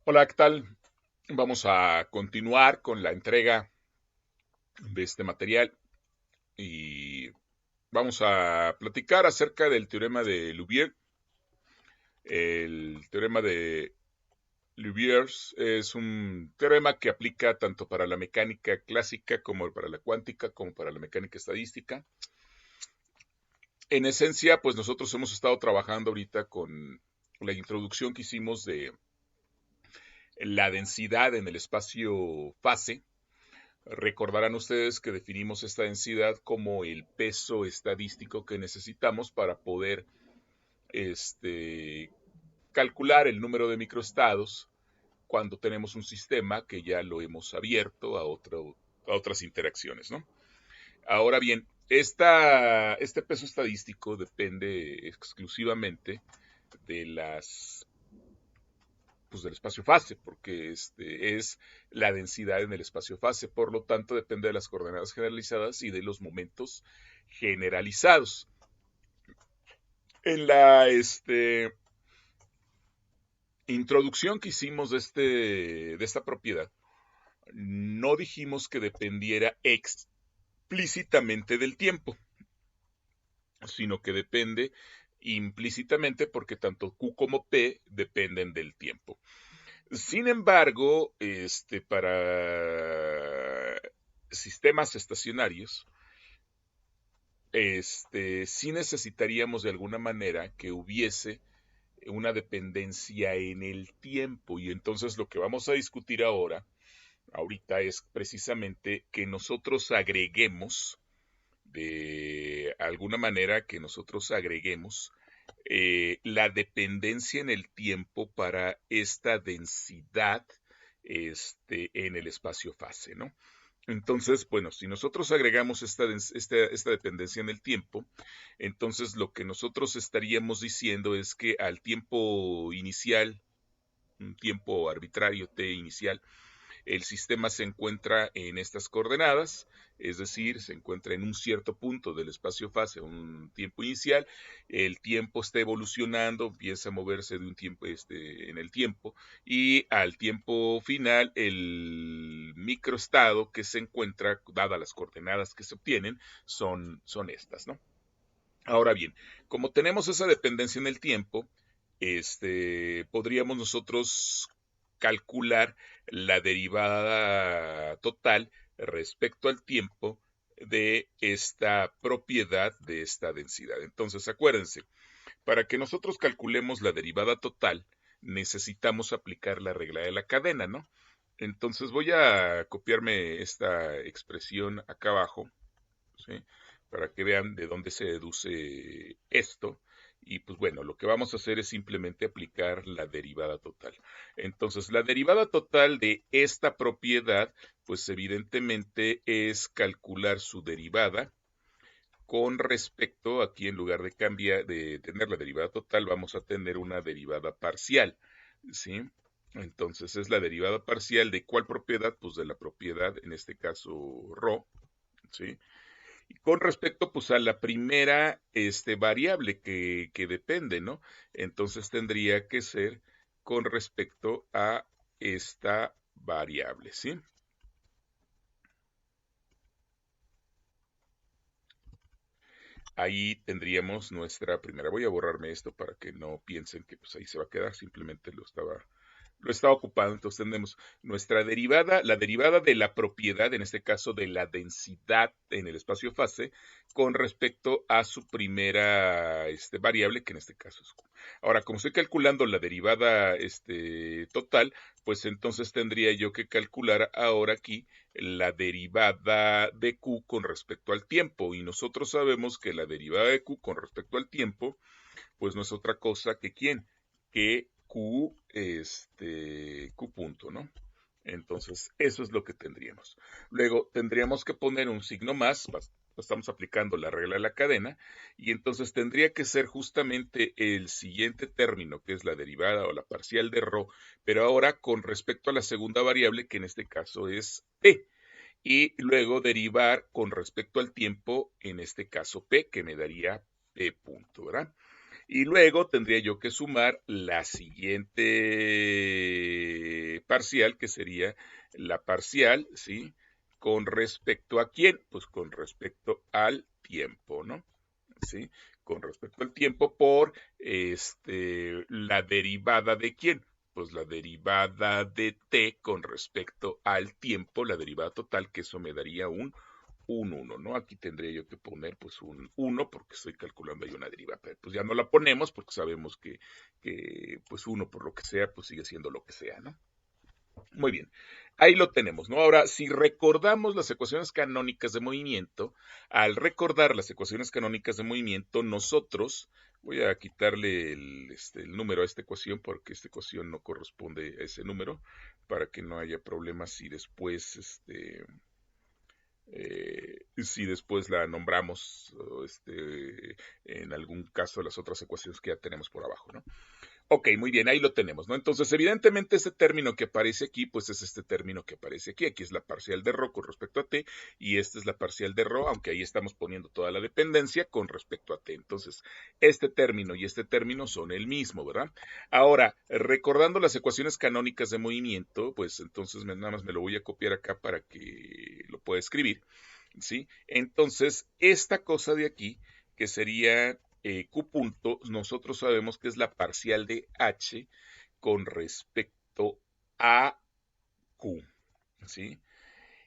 Hola, ¿qué tal? Vamos a continuar con la entrega de este material y vamos a platicar acerca del teorema de Liouville. El teorema de Liouville es un teorema que aplica tanto para la mecánica clásica como para la cuántica, como para la mecánica estadística. En esencia, pues nosotros hemos estado trabajando ahorita con la introducción que hicimos de la densidad en el espacio fase. Recordarán ustedes que definimos esta densidad como el peso estadístico que necesitamos para poder este, calcular el número de microestados cuando tenemos un sistema que ya lo hemos abierto a otras interacciones, ¿no? Ahora bien, este peso estadístico depende exclusivamente de las pues, del espacio fase, porque es la densidad en el espacio fase, por lo tanto depende de las coordenadas generalizadas y de los momentos generalizados. En la introducción que hicimos de esta propiedad, no dijimos que dependiera explícitamente del tiempo, sino que depende implícitamente porque tanto Q como P dependen del tiempo. Sin embargo, para sistemas estacionarios, sí necesitaríamos de alguna manera que hubiese una dependencia en el tiempo. Y entonces lo que vamos a discutir ahorita es precisamente que nosotros agreguemos, de alguna manera, que nosotros agreguemos la dependencia en el tiempo para esta densidad en el espacio fase, ¿no? Entonces, bueno, si nosotros agregamos esta dependencia en el tiempo, entonces lo que nosotros estaríamos diciendo es que al tiempo inicial, un tiempo arbitrario t inicial, el sistema se encuentra en estas coordenadas, es decir, se encuentra en un cierto punto del espacio fase, un tiempo inicial, el tiempo está evolucionando, empieza a moverse de un tiempo en el tiempo y al tiempo final el microestado que se encuentra, dadas las coordenadas que se obtienen, son estas, ¿no? Ahora bien, como tenemos esa dependencia en el tiempo, podríamos nosotros calcular la derivada total respecto al tiempo de esta propiedad de esta densidad. Entonces, acuérdense, para que nosotros calculemos la derivada total, necesitamos aplicar la regla de la cadena, ¿no? Entonces voy a copiarme esta expresión acá abajo, ¿sí? Para que vean de dónde se deduce esto. Y pues bueno, lo que vamos a hacer es simplemente aplicar la derivada total. Entonces, la derivada total de esta propiedad, pues evidentemente es calcular su derivada con respecto, aquí en lugar de cambiar, de tener la derivada total, vamos a tener una derivada parcial, ¿sí? Entonces, es la derivada parcial de ¿cuál propiedad? Pues de la propiedad, en este caso, ρ, ¿sí? Con respecto, pues, a la primera, variable que depende, ¿no? Entonces tendría que ser con respecto a esta variable, ¿sí? Ahí tendríamos nuestra primera. Voy a borrarme esto para que no piensen que pues ahí se va a quedar, simplemente lo estaba ocupando. Entonces tenemos nuestra derivada, la derivada de la propiedad, en este caso de la densidad en el espacio fase, con respecto a su primera variable, que en este caso es Q. Ahora, como estoy calculando la derivada total, pues entonces tendría yo que calcular ahora aquí la derivada de Q con respecto al tiempo. Y nosotros sabemos que la derivada de Q con respecto al tiempo, pues no es otra cosa que ¿quién? Que Q, Q punto, ¿no? Entonces, eso es lo que tendríamos. Luego, tendríamos que poner un signo más, estamos aplicando la regla de la cadena, y entonces tendría que ser justamente el siguiente término, que es la derivada o la parcial de ρ, pero ahora con respecto a la segunda variable, que en este caso es t, y luego derivar con respecto al tiempo, en este caso p, que me daría p punto, ¿verdad? Y luego tendría yo que sumar la siguiente parcial, que sería la parcial, ¿sí? ¿Con respecto a quién? Pues con respecto al tiempo, ¿no? ¿Sí? Con respecto al tiempo por la derivada de quién. Pues la derivada de t con respecto al tiempo, la derivada total, que eso me daría un 1, ¿no? Aquí tendría yo que poner pues un 1 porque estoy calculando ahí una derivada, pero pues ya no la ponemos porque sabemos que pues 1 por lo que sea, pues sigue siendo lo que sea, ¿no? Muy bien, ahí lo tenemos, ¿no? Ahora, si recordamos las ecuaciones canónicas de movimiento, al recordar las ecuaciones canónicas de movimiento, nosotros, voy a quitarle el número a esta ecuación porque esta ecuación no corresponde a ese número, para que no haya problemas si después, si después la nombramos, en algún caso de las otras ecuaciones que ya tenemos por abajo, ¿no? Ok, muy bien, ahí lo tenemos, ¿no? Entonces, evidentemente, este término que aparece aquí, pues es este término que aparece aquí. Aquí es la parcial de ρ con respecto a t, y esta es la parcial de ρ, aunque ahí estamos poniendo toda la dependencia con respecto a t. Entonces, este término y este término son el mismo, ¿verdad? Ahora, recordando las ecuaciones canónicas de movimiento, pues entonces nada más me lo voy a copiar acá para que lo pueda escribir, ¿sí? Entonces, esta cosa de aquí, que sería Q punto, nosotros sabemos que es la parcial de H con respecto a Q, ¿sí?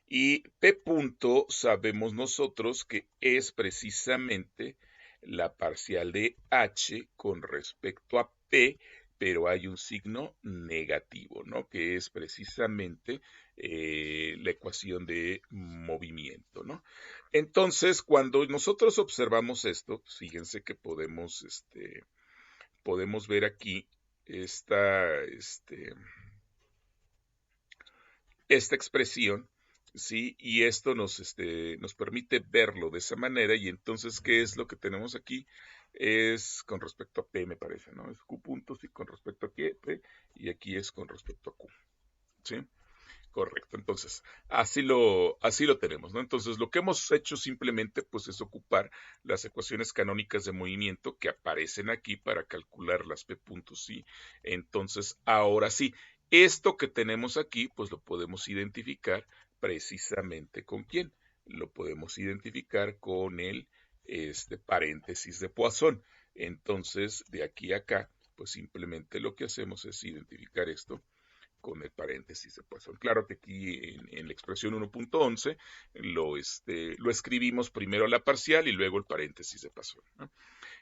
Y P punto sabemos nosotros que es precisamente la parcial de H con respecto a P, pero hay un signo negativo, ¿no? Que es precisamente la ecuación de movimiento, ¿no? Entonces, cuando nosotros observamos esto, fíjense que podemos ver aquí esta expresión, ¿sí? Y esto nos permite verlo de esa manera. Y entonces, ¿qué es lo que tenemos aquí? Es con respecto a P, me parece, ¿no? Es Q puntos y con respecto a P, y aquí es con respecto a Q, ¿sí? Correcto, entonces, así lo tenemos, ¿no? Entonces, lo que hemos hecho simplemente, pues, es ocupar las ecuaciones canónicas de movimiento que aparecen aquí para calcular las P puntos, ¿sí? Entonces, ahora sí, esto que tenemos aquí, pues, lo podemos identificar precisamente ¿con quién? Lo podemos identificar con el, paréntesis de Poisson. Entonces, de aquí a acá, pues, simplemente lo que hacemos es identificar esto con el paréntesis de Poisson. Claro que aquí en la expresión 1.11 lo escribimos primero la parcial y luego el paréntesis de Poisson, ¿no?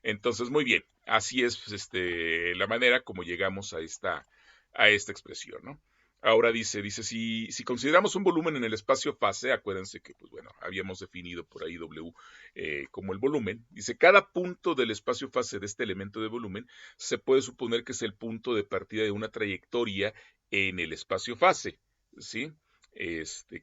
Entonces, muy bien, así es la manera como llegamos a esta expresión, ¿no? Ahora dice, si consideramos un volumen en el espacio fase, acuérdense que, pues bueno, habíamos definido por ahí W como el volumen. Dice, cada punto del espacio fase de este elemento de volumen se puede suponer que es el punto de partida de una trayectoria en el espacio fase, ¿sí?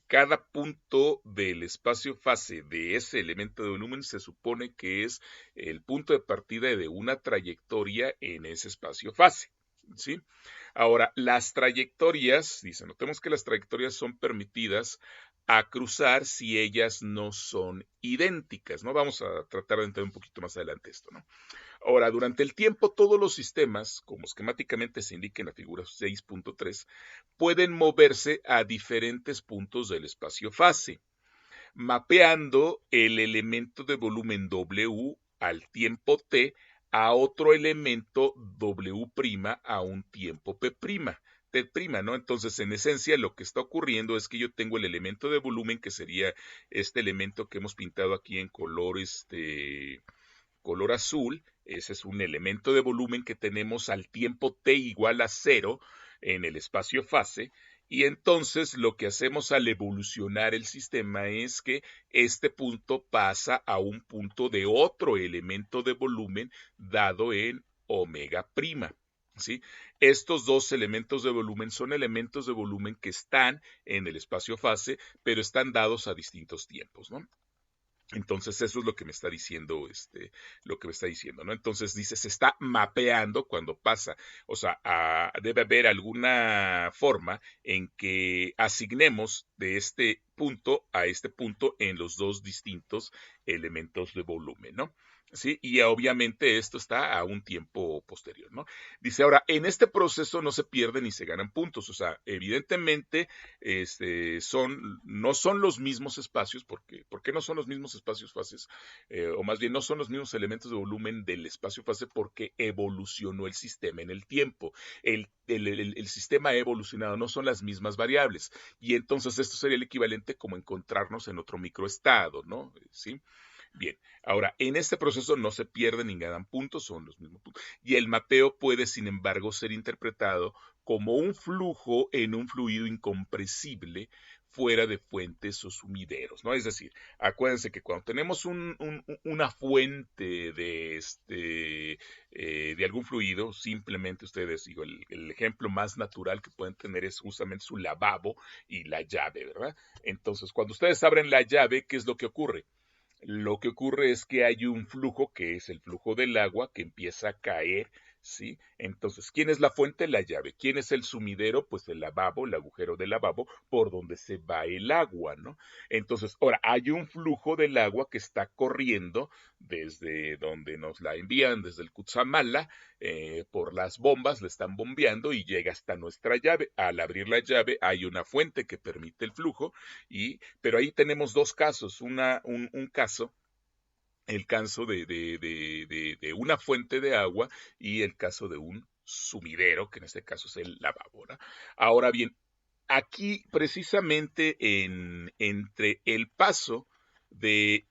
Cada punto del espacio fase de ese elemento de volumen se supone que es el punto de partida de una trayectoria en ese espacio fase, ¿sí? Ahora, las trayectorias, dice, notemos que las trayectorias son permitidas a cruzar si ellas no son idénticas, ¿no? Vamos a tratar de entender un poquito más adelante esto, ¿no? Ahora, durante el tiempo, todos los sistemas, como esquemáticamente se indica en la figura 6.3, pueden moverse a diferentes puntos del espacio fase, mapeando el elemento de volumen W al tiempo T a otro elemento W' a un tiempo P'. T', ¿no? Entonces, en esencia, lo que está ocurriendo es que yo tengo el elemento de volumen, que sería este elemento que hemos pintado aquí en color azul. Ese es un elemento de volumen que tenemos al tiempo t igual a 0 en el espacio fase. Y entonces lo que hacemos al evolucionar el sistema es que este punto pasa a un punto de otro elemento de volumen dado en omega prima, ¿sí? Estos dos elementos de volumen son elementos de volumen que están en el espacio fase, pero están dados a distintos tiempos, ¿no? Entonces, eso es lo que me está diciendo, ¿no? Entonces dice, se está mapeando cuando pasa. O sea, debe haber alguna forma en que asignemos de este punto a este punto en los dos distintos elementos de volumen, ¿no? Sí, y obviamente esto está a un tiempo posterior, ¿no? Dice ahora, en este proceso no se pierden ni se ganan puntos, o sea, evidentemente no son los mismos espacios, ¿por qué no son los mismos espacios fases? O más bien no son los mismos elementos de volumen del espacio fase porque evolucionó el sistema en el tiempo. El sistema ha evolucionado, no son las mismas variables. Y entonces esto sería el equivalente como encontrarnos en otro microestado, ¿no? ¿Sí? Bien, ahora, en este proceso no se pierden ni ganan puntos, son los mismos puntos. Y el mapeo puede, sin embargo, ser interpretado como un flujo en un fluido incompresible fuera de fuentes o sumideros, ¿no? Es decir, acuérdense que cuando tenemos una fuente de algún fluido, simplemente ustedes, digo, el ejemplo más natural que pueden tener es justamente su lavabo y la llave, ¿verdad? Entonces, cuando ustedes abren la llave, ¿qué es lo que ocurre? Lo que ocurre es que hay un flujo, que es el flujo del agua, que empieza a caer, ¿sí? Entonces, ¿quién es la fuente? La llave. ¿Quién es el sumidero? Pues el lavabo, el agujero del lavabo, por donde se va el agua, ¿no? Entonces, ahora, hay un flujo del agua que está corriendo desde donde nos la envían, desde el Cutzamala, por las bombas, le están bombeando y llega hasta nuestra llave. Al abrir la llave hay una fuente que permite el flujo, pero ahí tenemos dos casos, un caso, el caso de una fuente de agua y el caso de un sumidero, que en este caso es el lavabo, ¿no? Ahora bien, aquí precisamente entre el paso de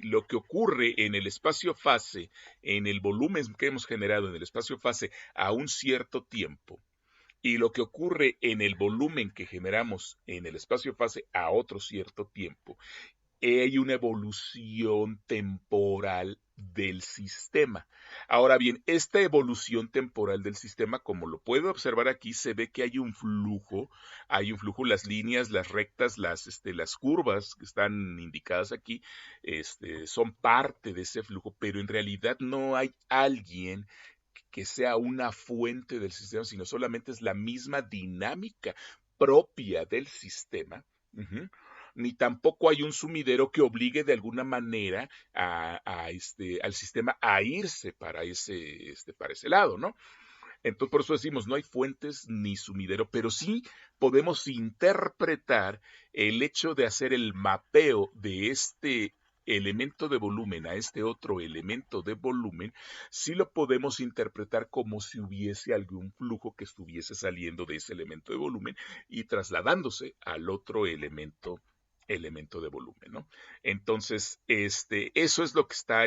lo que ocurre en el espacio fase, en el volumen que hemos generado en el espacio fase a un cierto tiempo, y lo que ocurre en el volumen que generamos en el espacio fase a otro cierto tiempo, hay una evolución temporal del sistema. Ahora bien, esta evolución temporal del sistema, como lo puede observar aquí, se ve que hay un flujo, las líneas, las rectas, las curvas que están indicadas aquí, son parte de ese flujo, pero en realidad no hay alguien que sea una fuente del sistema, sino solamente es la misma dinámica propia del sistema. Uh-huh. Ni tampoco hay un sumidero que obligue de alguna manera al sistema a irse para ese lado, ¿no? Entonces, por eso decimos, no hay fuentes ni sumidero, pero sí podemos interpretar el hecho de hacer el mapeo de este elemento de volumen a este otro elemento de volumen, sí lo podemos interpretar como si hubiese algún flujo que estuviese saliendo de ese elemento de volumen y trasladándose al otro elemento de volumen, ¿no? Entonces, eso es lo que está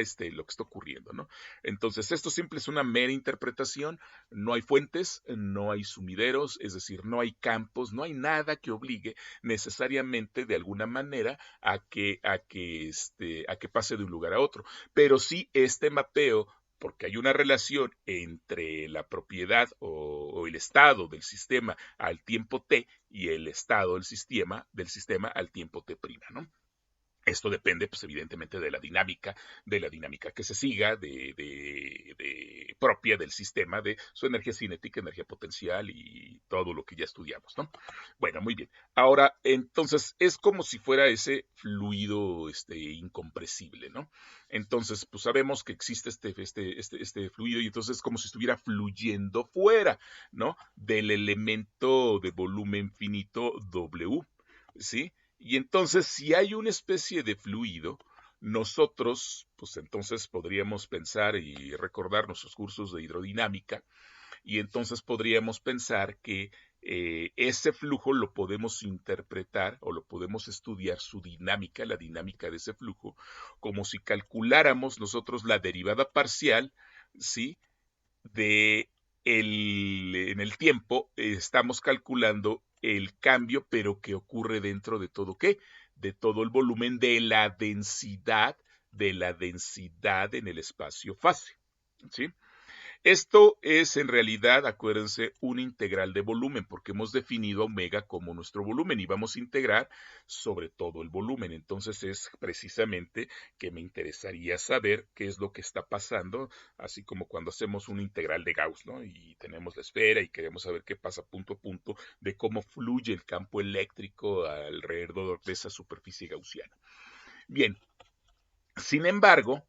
ocurriendo, ¿no? Entonces, esto simple es una mera interpretación, no hay fuentes, no hay sumideros, es decir, no hay campos, no hay nada que obligue necesariamente de alguna manera a que pase de un lugar a otro. Pero sí este mapeo, porque hay una relación entre la propiedad o el estado del sistema al tiempo t y el estado del sistema al tiempo t', ¿no? Esto depende, pues, evidentemente, de la dinámica que se siga, propia del sistema, de su energía cinética, energía potencial y todo lo que ya estudiamos, ¿no? Bueno, muy bien. Ahora, entonces, es como si fuera ese fluido incompresible, ¿no? Entonces, pues sabemos que existe este fluido y entonces es como si estuviera fluyendo fuera, ¿no? Del elemento de volumen finito W, ¿sí? Y entonces, si hay una especie de fluido, nosotros, pues entonces podríamos pensar y recordar nuestros cursos de hidrodinámica, y entonces podríamos pensar que ese flujo lo podemos interpretar o lo podemos estudiar su dinámica, la dinámica de ese flujo, como si calculáramos nosotros la derivada parcial, ¿sí? En el tiempo estamos calculando el cambio, pero que ocurre dentro de todo ¿qué? De todo el volumen de la densidad en el espacio fase, ¿sí? Esto es en realidad, acuérdense, un integral de volumen, porque hemos definido omega como nuestro volumen y vamos a integrar sobre todo el volumen. Entonces es precisamente que me interesaría saber qué es lo que está pasando, así como cuando hacemos un integral de Gauss, ¿no? Y tenemos la esfera y queremos saber qué pasa punto a punto de cómo fluye el campo eléctrico alrededor de esa superficie gaussiana. Bien, sin embargo,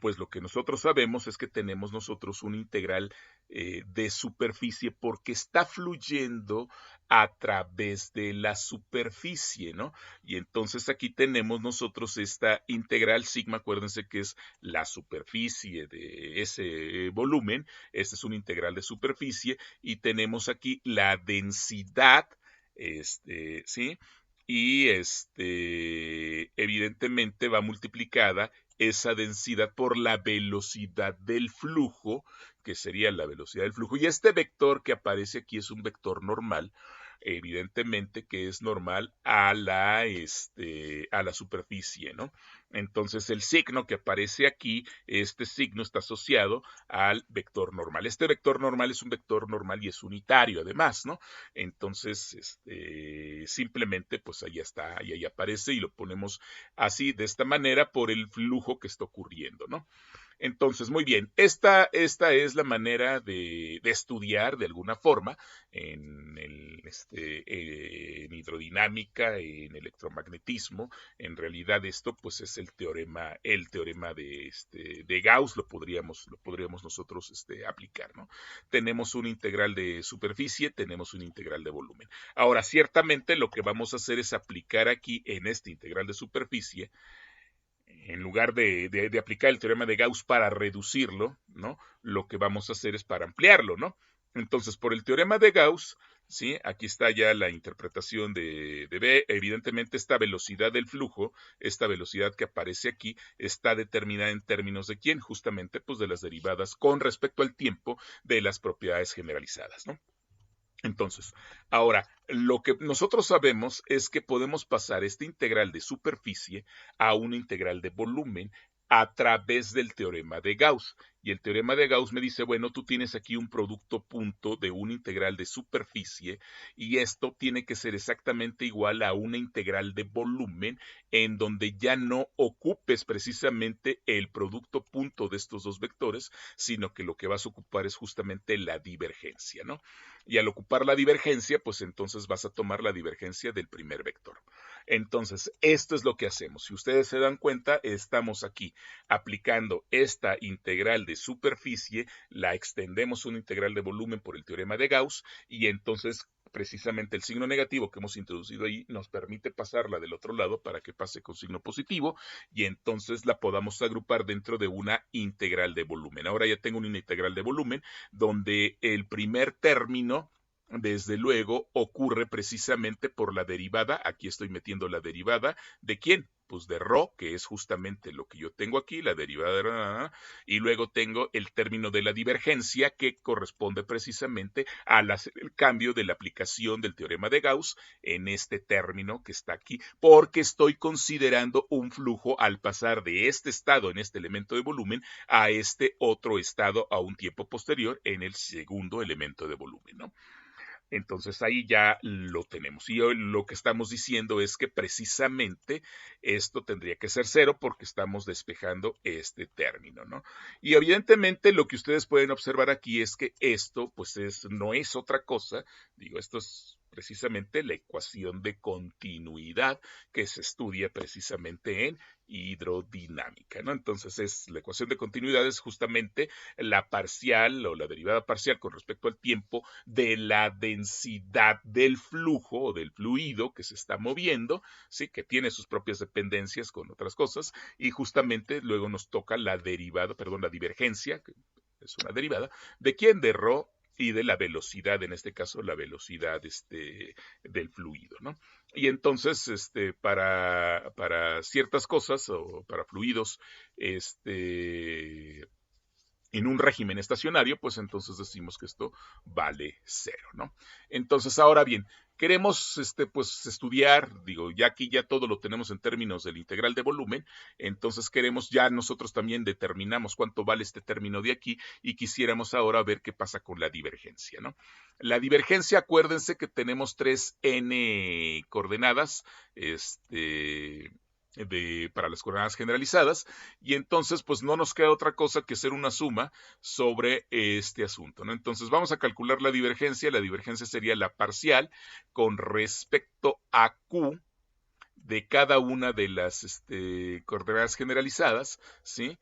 pues lo que nosotros sabemos es que tenemos nosotros un integral de superficie porque está fluyendo a través de la superficie, ¿no? Y entonces aquí tenemos nosotros esta integral sigma, acuérdense que es la superficie de ese volumen, este es un integral de superficie, y tenemos aquí la densidad, ¿sí? Y evidentemente va multiplicada esa densidad por la velocidad del flujo, que sería la velocidad del flujo. Y este vector que aparece aquí es un vector normal, evidentemente que es normal a la superficie, ¿no? Entonces el signo que aparece aquí, este signo está asociado al vector normal. Este vector normal es un vector normal y es unitario además, ¿no? Entonces, simplemente pues ahí está, y ahí aparece y lo ponemos así, de esta manera, por el flujo que está ocurriendo, ¿no? Entonces, muy bien, esta es la manera de estudiar de alguna forma en hidrodinámica, en electromagnetismo. En realidad esto pues es el teorema de Gauss, lo podríamos nosotros aplicar, ¿no? Tenemos un integral de superficie, tenemos un integral de volumen. Ahora, ciertamente lo que vamos a hacer es aplicar aquí en este integral de superficie, en lugar de aplicar el teorema de Gauss para reducirlo, ¿no? Lo que vamos a hacer es para ampliarlo, ¿no? Entonces, por el teorema de Gauss, ¿sí? Aquí está ya la interpretación de B. Evidentemente, esta velocidad del flujo, esta velocidad que aparece aquí, está determinada en términos de quién, justamente, pues de las derivadas con respecto al tiempo de las propiedades generalizadas, ¿no? Entonces, ahora, lo que nosotros sabemos es que podemos pasar este integral de superficie a un integral de volumen a través del teorema de Gauss. Y el teorema de Gauss me dice, bueno, tú tienes aquí un producto punto de un integral de superficie y esto tiene que ser exactamente igual a una integral de volumen en donde ya no ocupes precisamente el producto punto de estos dos vectores, sino que lo que vas a ocupar es justamente la divergencia, ¿no? Y al ocupar la divergencia, pues entonces vas a tomar la divergencia del primer vector. Entonces, esto es lo que hacemos. Si ustedes se dan cuenta, estamos aquí aplicando esta integral de superficie, la extendemos una integral de volumen por el teorema de Gauss y entonces precisamente el signo negativo que hemos introducido ahí nos permite pasarla del otro lado para que pase con signo positivo y entonces la podamos agrupar dentro de una integral de volumen. Ahora ya tengo una integral de volumen donde el primer término, desde luego, ocurre precisamente por la derivada. Aquí estoy metiendo la derivada. ¿De quién? Pues de ρ, que es justamente lo que yo tengo aquí, la derivada de ρ, y luego tengo el término de la divergencia, que corresponde precisamente al hacer el cambio de la aplicación del teorema de Gauss en este término que está aquí, porque estoy considerando un flujo al pasar de este estado en este elemento de volumen a este otro estado a un tiempo posterior en el segundo elemento de volumen, ¿no? Entonces ahí ya lo tenemos. Y hoy lo que estamos diciendo es que precisamente esto tendría que ser cero porque estamos despejando este término, ¿no? Y evidentemente lo que ustedes pueden observar aquí es que esto pues no es otra cosa, digo, esto es precisamente la ecuación de continuidad que se estudia precisamente en hidrodinámica, ¿no? Entonces la ecuación de continuidad es justamente la parcial o la derivada parcial con respecto al tiempo de la densidad del flujo o del fluido que se está moviendo, ¿sí? Que tiene sus propias dependencias con otras cosas, y justamente luego nos toca la divergencia, que es una derivada, ¿de quién? De ρ y de la velocidad, en este caso la velocidad del fluido, ¿no? Y entonces, para ciertas cosas o para fluidos, en un régimen estacionario, pues entonces decimos que esto vale cero, ¿no? Entonces, ahora bien, queremos pues estudiar, digo, ya aquí ya todo lo tenemos en términos del integral de volumen, entonces queremos ya nosotros también determinamos cuánto vale este término de aquí y quisiéramos ahora ver qué pasa con la divergencia, ¿no? La divergencia, acuérdense que tenemos 3n coordenadas, para las coordenadas generalizadas, y entonces pues no nos queda otra cosa que hacer una suma sobre este asunto, ¿no? Entonces vamos a calcular la divergencia sería la parcial con respecto a Q de cada una de las coordenadas generalizadas, ¿sí?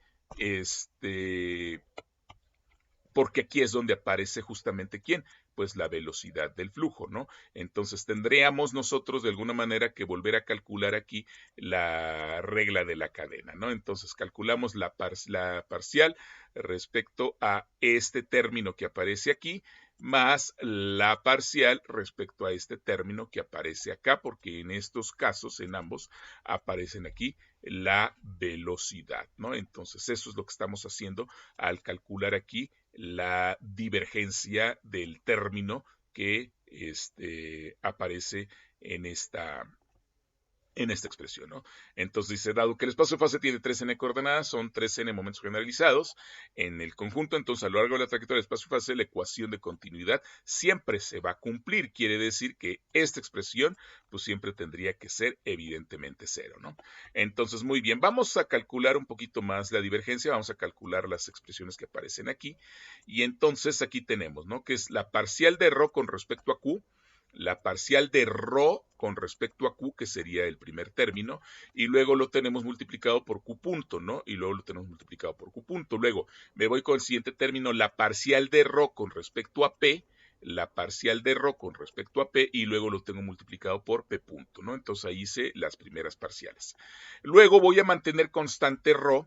Porque aquí es donde aparece justamente quién, pues la velocidad del flujo, ¿no? Entonces tendríamos nosotros de alguna manera que volver a calcular aquí la regla de la cadena, ¿no? Entonces calculamos la parcial respecto a este término que aparece aquí, más la parcial respecto a este término que aparece acá, porque en estos casos, en ambos, aparecen aquí la velocidad, ¿no? Entonces eso es lo que estamos haciendo al calcular aquí la divergencia del término que aparece en esta expresión, ¿no? Entonces dice, dado que el espacio fase tiene 3n coordenadas, son 3n momentos generalizados en el conjunto, entonces a lo largo de la trayectoria del espacio fase la ecuación de continuidad siempre se va a cumplir. Quiere decir que esta expresión pues siempre tendría que ser evidentemente cero, ¿no? Entonces, muy bien, vamos a calcular un poquito más la divergencia, vamos a calcular las expresiones que aparecen aquí, y entonces aquí tenemos, ¿no? Que es la parcial de ρ con respecto a Q, la parcial de ρ con respecto a Q, que sería el primer término, y luego lo tenemos multiplicado por Q punto, ¿no? Y luego lo tenemos multiplicado por Q punto. Luego me voy con el siguiente término, la parcial de ρ con respecto a P, la parcial de ρ con respecto a P, y luego lo tengo multiplicado por P punto, ¿no? Entonces ahí hice las primeras parciales. Luego voy a mantener constante ρ,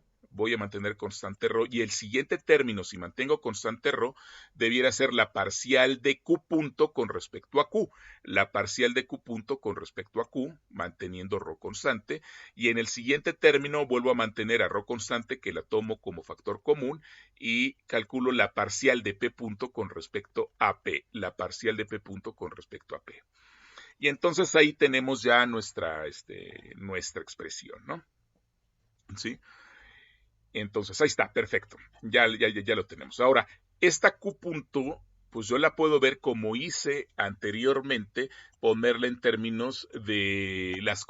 y el siguiente término, si mantengo constante ρ, debiera ser la parcial de Q punto con respecto a Q, la parcial de Q punto con respecto a Q, manteniendo ρ constante, y en el siguiente término vuelvo a mantener a ρ constante, que la tomo como factor común, y calculo la parcial de P punto con respecto a P, la parcial de P punto con respecto a P. Y entonces ahí tenemos ya nuestra expresión, ¿no? ¿Sí? Entonces, ahí está, perfecto. Ya lo tenemos. Ahora, esta Q punto, pues yo la puedo ver como hice anteriormente, ponerla en términos de las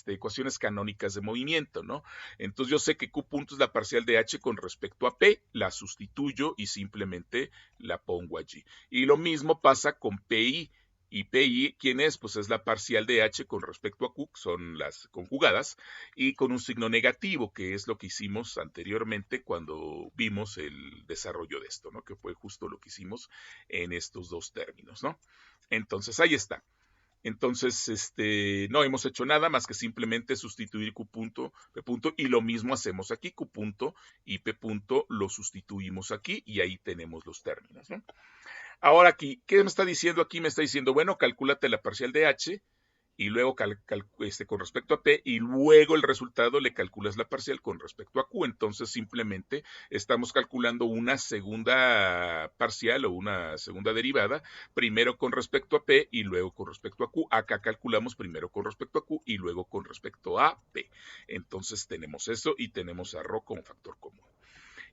ecuaciones canónicas de movimiento, ¿no? Entonces yo sé que Q punto es la parcial de H con respecto a P, la sustituyo y simplemente la pongo allí. Y lo mismo pasa con PI. Y PI, ¿quién es? Pues es la parcial de H con respecto a Q, son las conjugadas, y con un signo negativo, que es lo que hicimos anteriormente cuando vimos el desarrollo de esto, ¿no? Que fue justo lo que hicimos en estos dos términos, ¿no? Entonces, ahí está. Entonces, no hemos hecho nada más que simplemente sustituir Q punto, P punto, y lo mismo hacemos aquí, Q punto y P punto lo sustituimos aquí, y ahí tenemos los términos, ¿no? Ahora aquí, ¿qué me está diciendo aquí? Me está diciendo, bueno, calcúlate la parcial de H, y luego con respecto a P, y luego el resultado le calculas la parcial con respecto a Q. Entonces simplemente estamos calculando una segunda parcial o una segunda derivada, primero con respecto a P y luego con respecto a Q. Acá calculamos primero con respecto a Q y luego con respecto a P. Entonces tenemos eso y tenemos a ρ como factor común.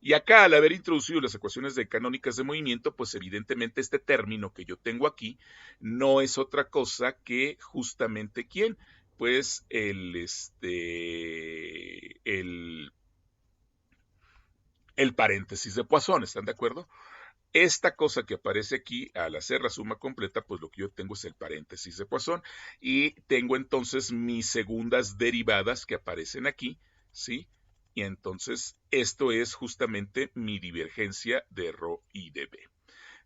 Y acá, al haber introducido las ecuaciones canónicas de movimiento, pues evidentemente este término que yo tengo aquí no es otra cosa que justamente ¿quién? Pues el paréntesis de Poisson, ¿están de acuerdo? Esta cosa que aparece aquí, al hacer la suma completa, pues lo que yo tengo es el paréntesis de Poisson, y tengo entonces mis segundas derivadas que aparecen aquí, ¿sí? Y entonces esto es justamente mi divergencia de ρ y de B,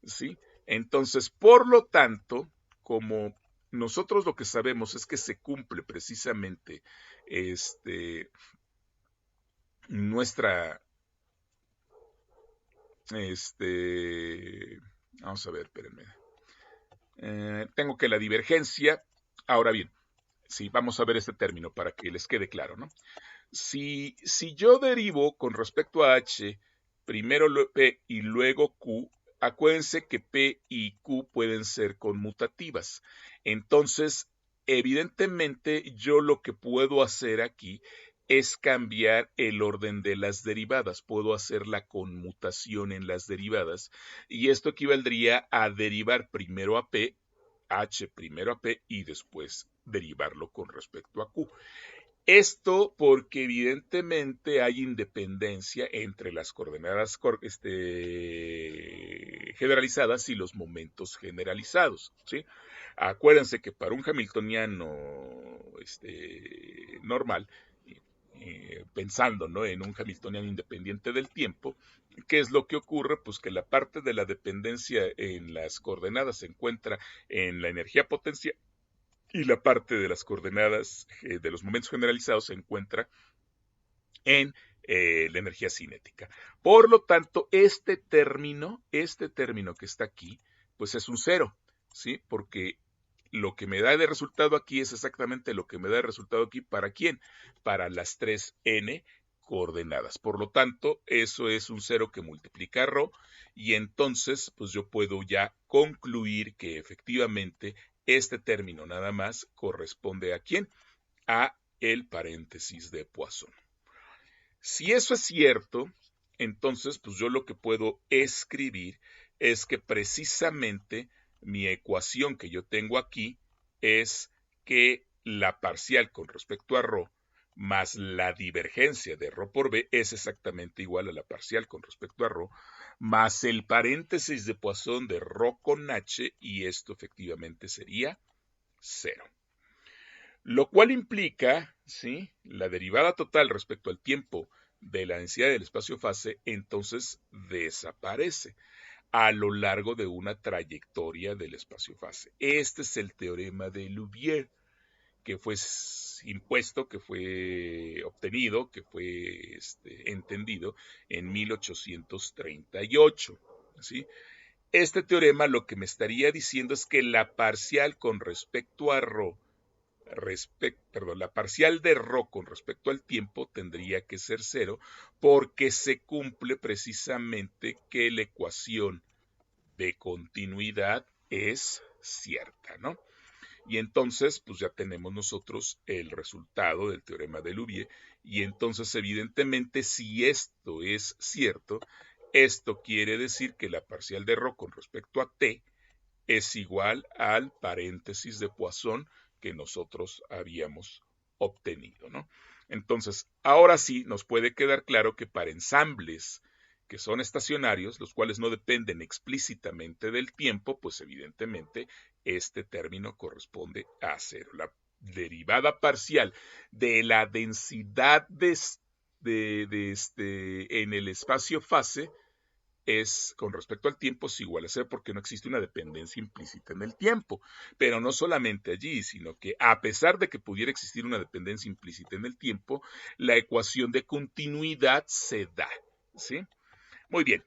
¿sí? Entonces, por lo tanto, como nosotros lo que sabemos es que se cumple precisamente nuestra, vamos a ver, espérenme. Tengo que la divergencia, ahora bien, sí, vamos a ver este término para que les quede claro, ¿no? Si yo derivo con respecto a H, primero P y luego Q, acuérdense que P y Q pueden ser conmutativas. Entonces, evidentemente, yo lo que puedo hacer aquí es cambiar el orden de las derivadas. Puedo hacer la conmutación en las derivadas y esto equivaldría a derivar primero a P, H primero a P y después derivarlo con respecto a Q. Esto porque evidentemente hay independencia entre las coordenadas generalizadas y los momentos generalizados, ¿sí? Acuérdense que para un hamiltoniano normal, pensando, ¿no?, en un hamiltoniano independiente del tiempo, ¿qué es lo que ocurre? Pues que la parte de la dependencia en las coordenadas se encuentra en la energía potencial y la parte de las coordenadas de los momentos generalizados se encuentra en la energía cinética. Por lo tanto, este término que está aquí, pues es un cero, ¿sí? Porque lo que me da de resultado aquí es exactamente lo que me da de resultado aquí. ¿Para quién? Para las 3n coordenadas. Por lo tanto, eso es un cero que multiplica ρ y entonces, pues yo puedo ya concluir que efectivamente este término nada más corresponde ¿a quién? A el paréntesis de Poisson. Si eso es cierto, entonces pues yo lo que puedo escribir es que precisamente mi ecuación que yo tengo aquí es que la parcial con respecto a ρ más la divergencia de ρ por b es exactamente igual a la parcial con respecto a ρ más el paréntesis de Poisson de ρ con h y esto efectivamente sería 0. Lo cual implica, ¿sí?, la derivada total respecto al tiempo de la densidad del espacio-fase, entonces desaparece a lo largo de una trayectoria del espacio-fase. Este es el teorema de Liouville, que fue impuesto, que fue obtenido, que fue entendido en 1838, ¿sí? Este teorema lo que me estaría diciendo es que la parcial con respecto a ρ, la parcial de ρ con respecto al tiempo tendría que ser 0 porque se cumple precisamente que la ecuación de continuidad es cierta, ¿no? Y entonces, pues ya tenemos nosotros el resultado del teorema de Liouville y entonces evidentemente si esto es cierto, esto quiere decir que la parcial de ρ con respecto a t es igual al paréntesis de Poisson que nosotros habíamos obtenido, ¿no? Entonces, ahora sí nos puede quedar claro que para ensambles que son estacionarios, los cuales no dependen explícitamente del tiempo, pues evidentemente este término corresponde a 0. La derivada parcial de la densidad en el espacio-fase es, con respecto al tiempo, es igual a 0 porque no existe una dependencia implícita en el tiempo. Pero no solamente allí, sino que a pesar de que pudiera existir una dependencia implícita en el tiempo, la ecuación de continuidad se da, ¿sí? Muy bien,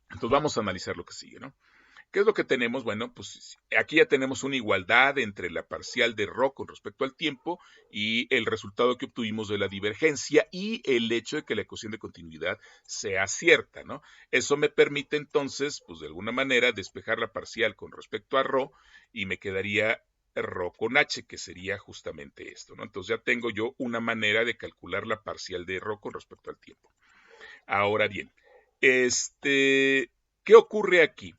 entonces vamos a analizar lo que sigue, ¿no? ¿Qué es lo que tenemos? Bueno, pues aquí ya tenemos una igualdad entre la parcial de ρ con respecto al tiempo y el resultado que obtuvimos de la divergencia y el hecho de que la ecuación de continuidad sea cierta, ¿no? Eso me permite entonces, pues de alguna manera, despejar la parcial con respecto a ρ y me quedaría ρ con h, que sería justamente esto, ¿no? Entonces ya tengo yo una manera de calcular la parcial de ρ con respecto al tiempo. Ahora bien, ¿qué ocurre aquí?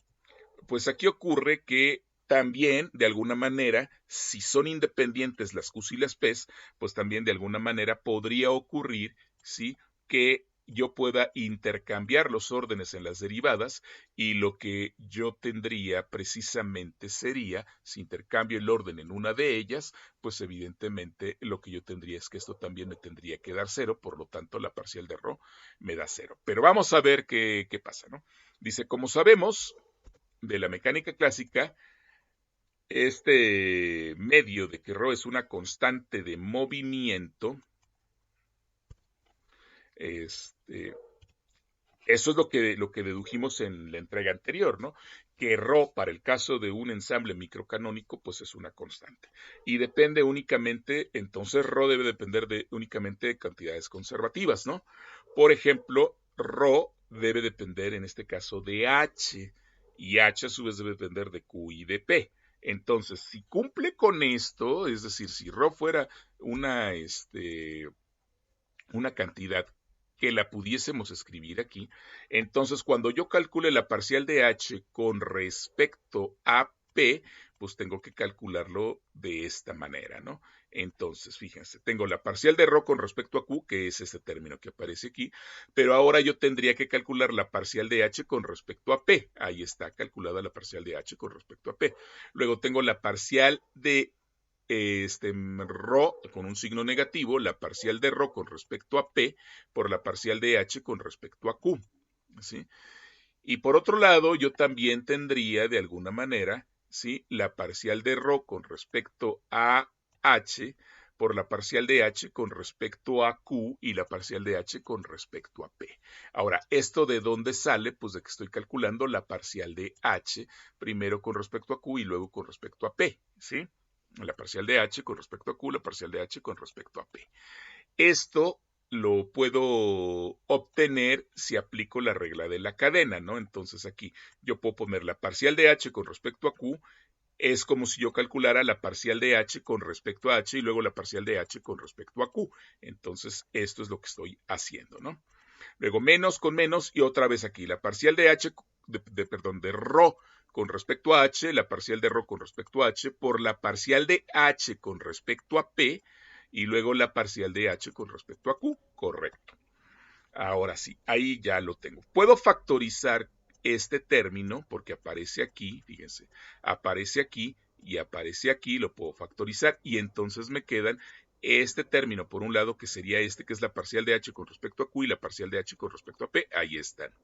Pues aquí ocurre que también, de alguna manera, si son independientes las Qs y las Ps, pues también de alguna manera podría ocurrir, ¿sí?, que yo pueda intercambiar los órdenes en las derivadas y lo que yo tendría precisamente sería, si intercambio el orden en una de ellas, pues evidentemente lo que yo tendría es que esto también me tendría que dar 0, por lo tanto la parcial de ρ me da 0. Pero vamos a ver qué pasa, ¿no? Dice, como sabemos de la mecánica clásica, este medio de que ρ es una constante de movimiento, eso es lo que dedujimos en la entrega anterior, ¿no? Que ρ para el caso de un ensamble microcanónico, pues es una constante. Y depende únicamente, entonces ρ debe depender únicamente de cantidades conservativas, ¿no? Por ejemplo, ρ debe depender en este caso de H, y H a su vez debe depender de Q y de P. Entonces, si cumple con esto, es decir, si Rho fuera una, una cantidad que la pudiésemos escribir aquí, entonces cuando yo calcule la parcial de H con respecto a P, pues tengo que calcularlo de esta manera, ¿no? Entonces, fíjense, tengo la parcial de Rho con respecto a Q, que es este término que aparece aquí, pero ahora yo tendría que calcular la parcial de H con respecto a P. Ahí está calculada la parcial de H con respecto a P. Luego tengo la parcial de Rho con un signo negativo, la parcial de Rho con respecto a P por la parcial de H con respecto a Q. ¿Sí? Y por otro lado, yo también tendría de alguna manera, ¿sí?, la parcial de Rho con respecto a H por la parcial de H con respecto a Q y la parcial de H con respecto a P. Ahora, ¿esto de dónde sale? Pues de que estoy calculando la parcial de H primero con respecto a Q y luego con respecto a P, ¿sí? La parcial de H con respecto a Q, la parcial de H con respecto a P. Esto lo puedo obtener si aplico la regla de la cadena, ¿no? Entonces aquí yo puedo poner la parcial de H con respecto a Q, es como si yo calculara la parcial de H con respecto a H y luego la parcial de H con respecto a Q. Entonces esto es lo que estoy haciendo, ¿no? Luego menos con menos y otra vez aquí la parcial de H, de Rho con respecto a H, la parcial de Rho con respecto a H por la parcial de H con respecto a P y luego la parcial de H con respecto a Q. Correcto. Ahora sí, ahí ya lo tengo. Puedo factorizar este término porque aparece aquí, fíjense, aparece aquí y aparece aquí, lo puedo factorizar y entonces me quedan este término por un lado que sería este que es la parcial de H con respecto a Q y la parcial de H con respecto a P, ahí están.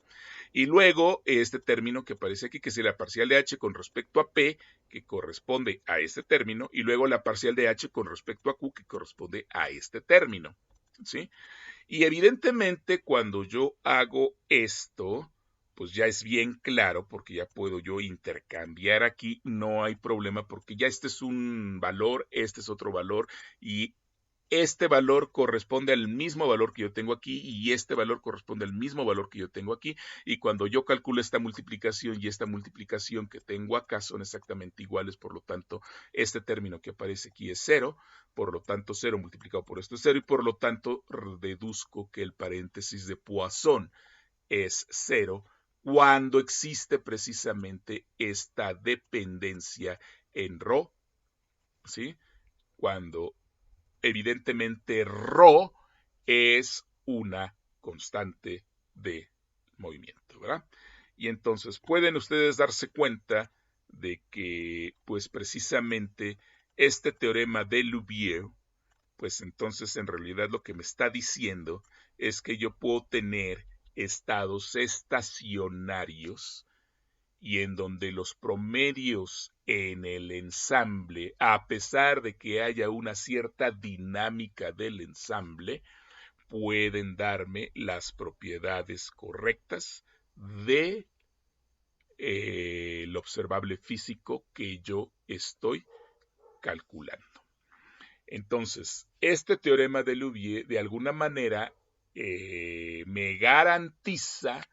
Y luego este término que aparece aquí que es la parcial de H con respecto a P que corresponde a este término y luego la parcial de H con respecto a Q que corresponde a este término, ¿sí? Y evidentemente cuando yo hago esto, pues ya es bien claro porque ya puedo yo intercambiar aquí, no hay problema porque ya este es un valor, este es otro valor y este valor corresponde al mismo valor que yo tengo aquí y este valor corresponde al mismo valor que yo tengo aquí. Y cuando yo calculo esta multiplicación y esta multiplicación que tengo acá son exactamente iguales, por lo tanto, este término que aparece aquí es 0, por lo tanto 0 multiplicado por esto es 0 y por lo tanto deduzco que el paréntesis de Poisson es 0 cuando existe precisamente esta dependencia en Rho, ¿sí? Cuando evidentemente Rho es una constante de movimiento, ¿verdad? Y entonces pueden ustedes darse cuenta de que, pues precisamente este teorema de Liouville, pues entonces en realidad lo que me está diciendo es que yo puedo tener estados estacionarios y en donde los promedios en el ensamble, a pesar de que haya una cierta dinámica del ensamble, pueden darme las propiedades correctas de el observable físico que yo estoy calculando. Entonces, este teorema de Liouville de alguna manera me garantiza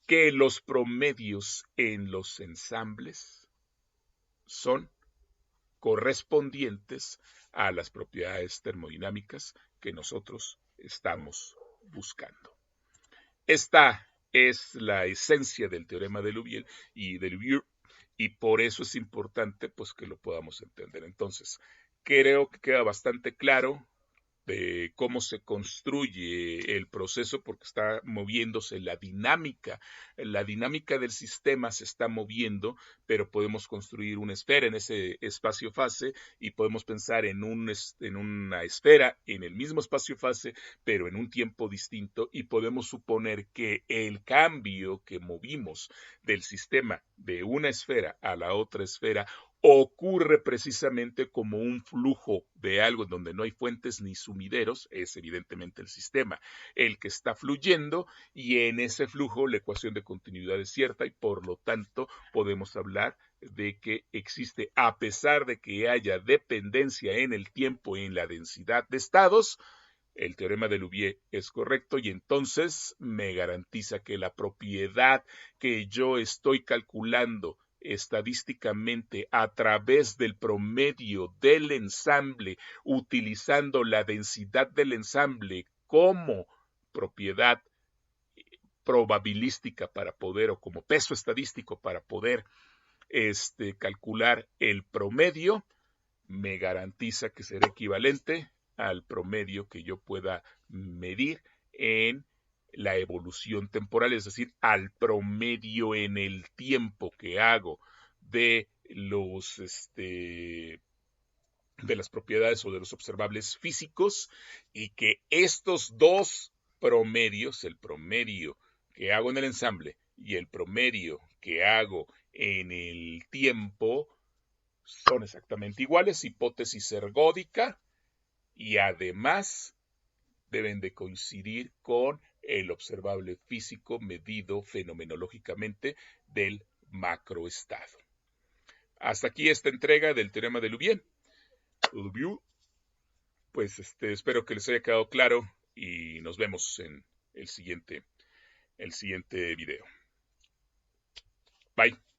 que los promedios en los ensambles son correspondientes a las propiedades termodinámicas que nosotros estamos buscando. Esta es la esencia del teorema de Liouville y por eso es importante pues que lo podamos entender. Entonces, creo que queda bastante claro de cómo se construye el proceso porque está moviéndose la dinámica del sistema se está moviendo, pero podemos construir una esfera en ese espacio-fase y podemos pensar en una esfera en el mismo espacio-fase, pero en un tiempo distinto y podemos suponer que el cambio que movimos del sistema de una esfera a la otra esfera ocurre precisamente como un flujo de algo en donde no hay fuentes ni sumideros, es evidentemente el sistema el que está fluyendo y en ese flujo la ecuación de continuidad es cierta y por lo tanto podemos hablar de que existe, a pesar de que haya dependencia en el tiempo en la densidad de estados, el teorema de Liouville es correcto y entonces me garantiza que la propiedad que yo estoy calculando estadísticamente a través del promedio del ensamble, utilizando la densidad del ensamble como propiedad probabilística para poder, o como peso estadístico para poder calcular el promedio, me garantiza que será equivalente al promedio que yo pueda medir en la evolución temporal, es decir, al promedio en el tiempo que hago de los de las propiedades o de los observables físicos, y que estos dos promedios, el promedio que hago en el ensamble y el promedio que hago en el tiempo, son exactamente iguales, hipótesis ergódica, y además deben de coincidir con el observable físico medido fenomenológicamente del macroestado. Hasta aquí esta entrega del teorema de Liouville. Pues espero que les haya quedado claro y nos vemos en el siguiente video. Bye.